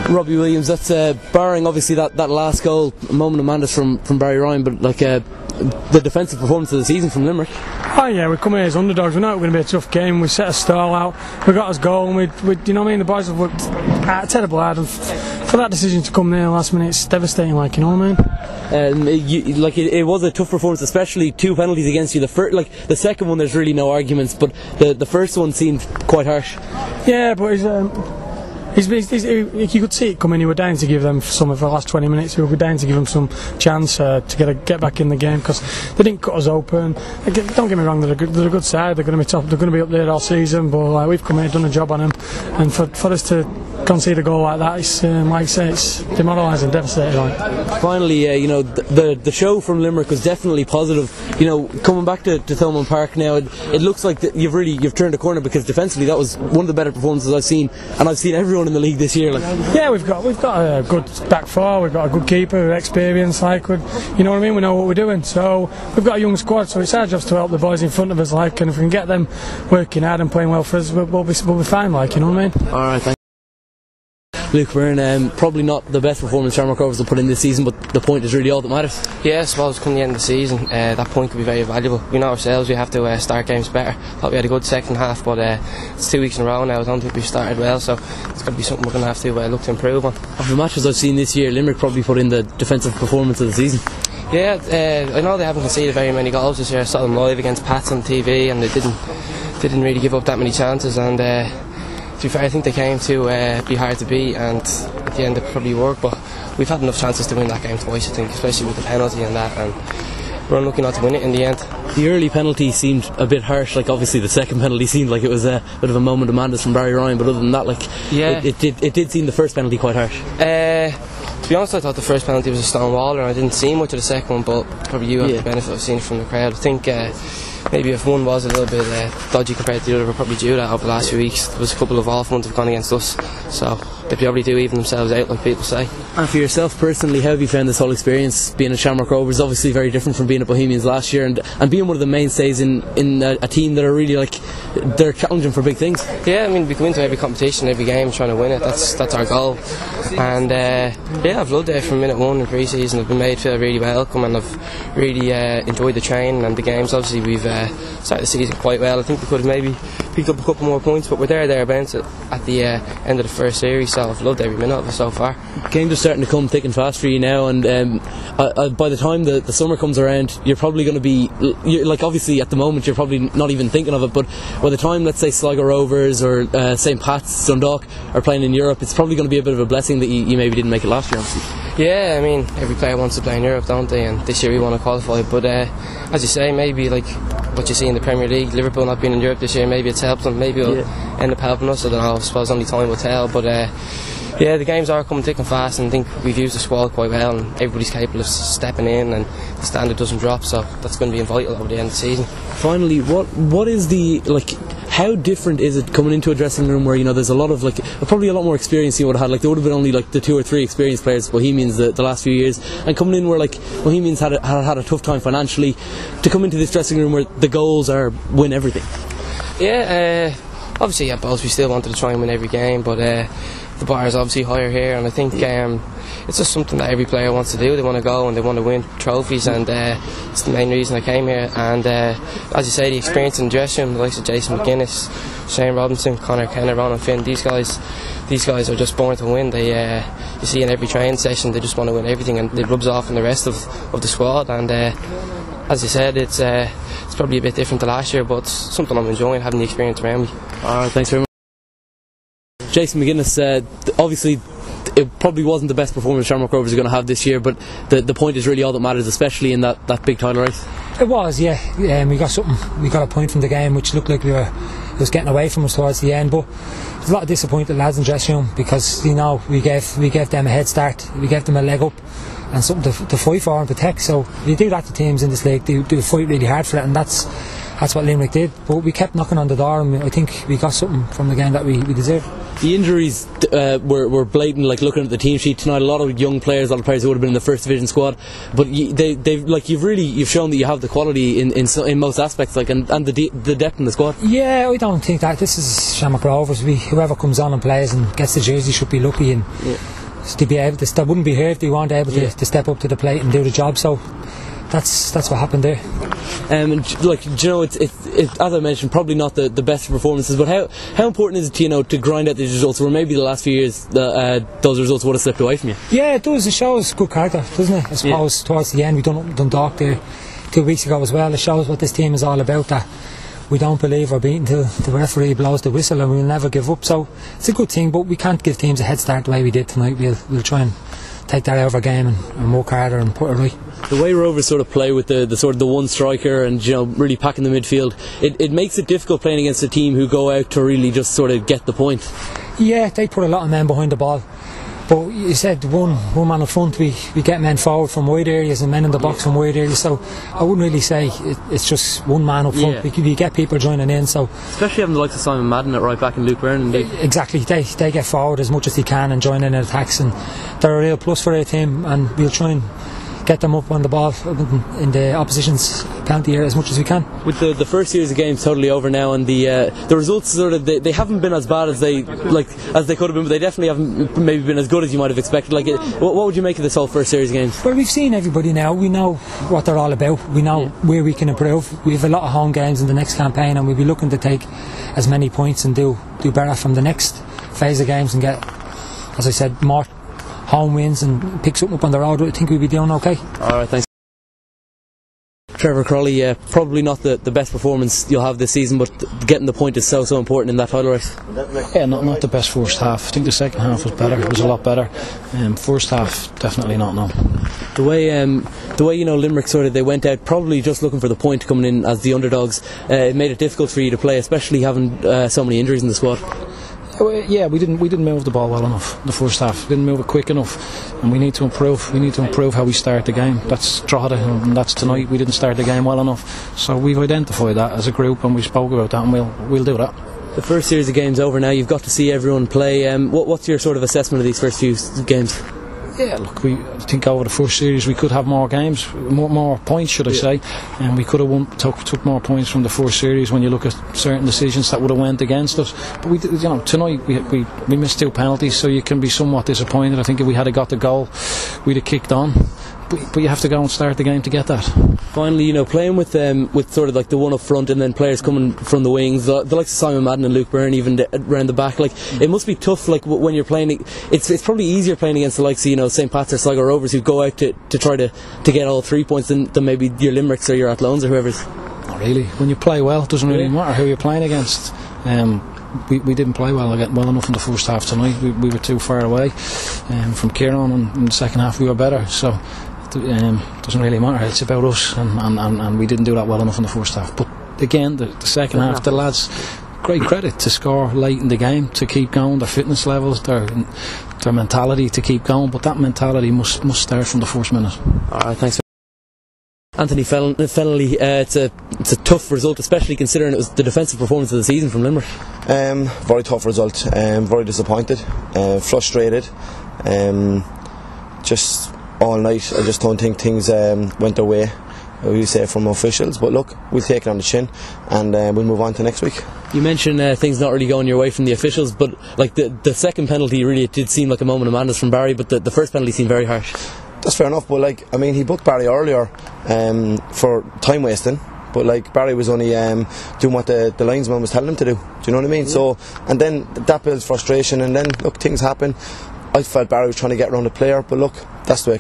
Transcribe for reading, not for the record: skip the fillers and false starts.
Robbie Williams, that's barring obviously that last goal, a moment of madness from Barry Ryan, but like the defensive performance of the season from Limerick. Oh yeah, we come here as underdogs. We know it's going to be a tough game. We set a stall out, we got us goal, and we you know what I mean, the boys have worked terrible hard, and for that decision to come there last minute, it's devastating, like, you know what I mean. It was a tough performance, especially 2 penalties against you. The second one, there's really no arguments, but the first one seemed quite harsh. Yeah, but you could see it coming. You were down to give them some of the last 20 minutes. You were down to give them some chance to get back in the game, because they didn't cut us open. Don't get me wrong, they're a good side. They're going to be top. They're going to be up there all season. But we've come here, done a job on them, and for us to concede a goal like that, it's like I say, it's demoralising, devastating. Finally, the show from Limerick was definitely positive. Coming back to Thomond Park now, it looks like that you've turned a corner, because defensively that was one of the better performances I've seen, and I've seen everyone in the league this year. Yeah, we've got a good back four, we've got a good keeper, experience, you know what I mean, we know what we're doing, so we've got a young squad, so it's our job to help the boys in front of us, and if we can get them working hard and playing well for us, we'll be fine, you know what I mean. Alright, thanks. Luke Byrne, probably not the best performance Shamrock Rovers will put in this season, but the point is really all that matters. Yeah, I suppose come the end of the season, that point could be very valuable. We know ourselves, we have to start games better. Thought we had a good second half, but it's 2 weeks in a row now. I don't think we've started well, so it's going to be something we're going to have to look to improve on. Of the matches I've seen this year, Limerick probably put in the defensive performance of the season. Yeah, I know they haven't conceded very many goals this year. I saw them live against Pats on TV, and they didn't really give up that many chances, and to be fair, I think they came to be hard to beat, and at the end it probably worked, but we've had enough chances to win that game twice, I think, especially with the penalty and that, and we're unlucky not to win it in the end. The early penalty seemed a bit harsh, obviously the second penalty seemed like it was a bit of a moment of madness from Barry Ryan, but other than that, it did seem the first penalty quite harsh. To be honest, I thought the first penalty was a stone waller, and I didn't see much of the second one, but probably you have the benefit of seeing it from the crowd. I think maybe if one was a little bit dodgy compared to the other, we're probably due that over the last few weeks. There was a couple of awful ones that have gone against us, so they probably do even themselves out, like people say. And for yourself personally, how have you found this whole experience being at Shamrock Rovers? Obviously very different from being at Bohemians last year, and being one of the mainstays in a team that are really they're challenging for big things. Yeah, I mean, we go into every competition, every game trying to win it. That's our goal, and I've loved it from minute one in pre-season. I've been made feel really welcome, and I've really enjoyed the training and the games. Obviously we've started the season quite well. I think we could have maybe picked up a couple more points, but we're thereabouts at the end of the first series, so I've loved every minute of it so far. Games are starting to come thick and fast for you now, and by the time the summer comes around, you're probably going to be obviously at the moment you're probably not even thinking of it, but by the time, let's say, Sligo Rovers or St Pat's, Dundalk are playing in Europe, it's probably going to be a bit of a blessing that you maybe didn't make it last year, obviously. Yeah, I mean, every player wants to play in Europe, don't they? And this year we want to qualify, but as you say, maybe what you see in the Premier League, Liverpool not being in Europe this year, maybe it's helped them, maybe it'll end up helping us. I don't know, I suppose only time will tell, but the games are coming thick and fast, and I think we've used the squad quite well, and everybody's capable of stepping in, and the standard doesn't drop, so that's going to be vital over the end of the season. Finally, what is the how different is it coming into a dressing room where there's a lot of probably a lot more experience you would have had? There would have been only the 2 or 3 experienced players, Bohemians, the last few years, and coming in where Bohemians had a tough time financially, to come into this dressing room where the goals are win everything. Yeah, obviously at both we still wanted to try and win every game, but the bar is obviously higher here, and I think it's just something that every player wants to do. They want to go and they want to win trophies, and it's the main reason I came here. And as you say, the experience in the dressing room, the likes of Jason McGuinness, Shane Robinson, Conor Kenner, Ronan Finn, these guys are just born to win. They you see in every training session they just want to win everything, and it rubs off on the rest of the squad. And as you said, it's probably a bit different to last year, but it's something I'm enjoying, having the experience around me. Alright, thanks very much. Jason McGuinness, obviously it probably wasn't the best performance Shamrock Rovers are going to have this year, but the point is really all that matters, especially in that big title race. It was, yeah. We got something. We got a point from the game, which looked like it was getting away from us towards the end. But there's a lot of disappointed lads in the dressing room, because we gave them a head start, we gave them a leg up, and something to fight for and protect. So you do that to teams in this league, they fight really hard for it, and that's what Limerick did. But we kept knocking on the door, and I think we got something from the game that we deserved. The injuries were blatant. Looking at the team sheet tonight, a lot of young players, a lot of players who would have been in the first division squad. But you've shown that you have the quality in most aspects, and the depth in the squad. Yeah, I don't think that. This is Shamrock Rovers. Whoever comes on and plays and gets the jersey should be lucky. And to be able to, they wouldn't be here if they weren't able to step up to the plate and do the job. So that's what happened there. Like, you know, it's as I mentioned, probably not the best performances, but how important is it to, you know, to grind out these results where maybe the last few years those results would have slipped away from you? Yeah, it does. It shows good character, doesn't it? I suppose towards the end we done up with Donagh there 2 weeks ago as well. It shows what this team is all about, that we don't believe we're beaten till the referee blows the whistle, and we'll never give up. So it's a good thing, but we can't give teams a head start the way we did tonight. We'll try and take that out of our game and work harder and put it right. The way Rovers sort of play with the sort of the one striker and, you know, really packing the midfield, it makes it difficult playing against a team who go out to really just sort of get the point. Yeah, they put a lot of men behind the ball. But you said one man up front, we get men forward from wide areas and men in the box from wide areas, so I wouldn't really say it's just one man up front. We get people joining in, so especially having the likes of Simon Madden at right back and Luke Byrne. Exactly, they get forward as much as they can and join in attacks, and they're a real plus for our team, and we'll try and get them up on the ball in the opposition's penalty area as much as we can. With the first series of games totally over now, and the results sort of they haven't been as bad as they could have been, but they definitely haven't maybe been as good as you might have expected. Like, what would you make of this whole first series of games? Well, we've seen everybody now. We know what they're all about. We know where we can improve. We have a lot of home games in the next campaign, and we'll be looking to take as many points and do better from the next phase of games and get, as I said, more home wins and pick something up on the road. I think we'll be doing okay. Alright, thanks. Trevor Crowley, probably not the best performance you'll have this season, but getting the point is so important in that title race. Yeah, not the best first half. I think the second half was better. It was a lot better. First half, definitely not. No. The way you know Limerick sort of, they went out probably just looking for the point coming in as the underdogs. It made it difficult for you to play, especially having so many injuries in the squad. Yeah, we didn't move the ball well enough in the first half. Didn't move it quick enough, and we need to improve. We need to improve how we start the game. That's Drogheda, and that's tonight. We didn't start the game well enough, so we've identified that as a group, and we spoke about that, and we'll do that. The first series of games over now. You've got to see everyone play. What's your sort of assessment of these first few games? Yeah, look, I think over the first series we could have more games, more points, should I say, and we could have took more points from the first series. When you look at certain decisions that would have went against us, but tonight we missed 2 penalties, so you can be somewhat disappointed. I think if we had got the goal, we'd have kicked on. But you have to go and start the game to get that. Finally, playing with sort of like the one up front and then players coming from the wings, the likes of Simon Madden and Luke Byrne even around the back. Like, it must be tough. Like, when you're playing, it's probably easier playing against the likes of St. Pat's or Sligo Rovers, who go out to try to get all 3 points than maybe your Limericks or your Athlones or whoever's. Not really. When you play well, it doesn't really matter who you're playing against. We didn't play well enough in the first half tonight. We were too far away from Kieran, and in the second half we were better. So doesn't really matter. It's about us, and we didn't do that well enough in the first half. But again, the second half, the lads, great credit to score late in the game, to keep going, their fitness levels, their mentality to keep going. But that mentality must start from the first minute. Alright, thanks. Anthony Fennelly, it's a tough result, especially considering it was the defensive performance of the season from Limerick. Very tough result. Very disappointed, frustrated. Just all night, I just don't think things went their way, we say, from officials. But look, we'll take it on the chin, and we'll move on to next week. You mentioned things not really going your way from the officials, but like the second penalty, really, it did seem like a moment of madness from Barry, but the first penalty seemed very harsh. That's fair enough, but he booked Barry earlier for time wasting. But Barry was only doing what the linesman was telling him to do. Do you know what I mean? Yeah. So, and then that builds frustration, and then look, things happen. I felt Barry was trying to get around the player, but look, that's the way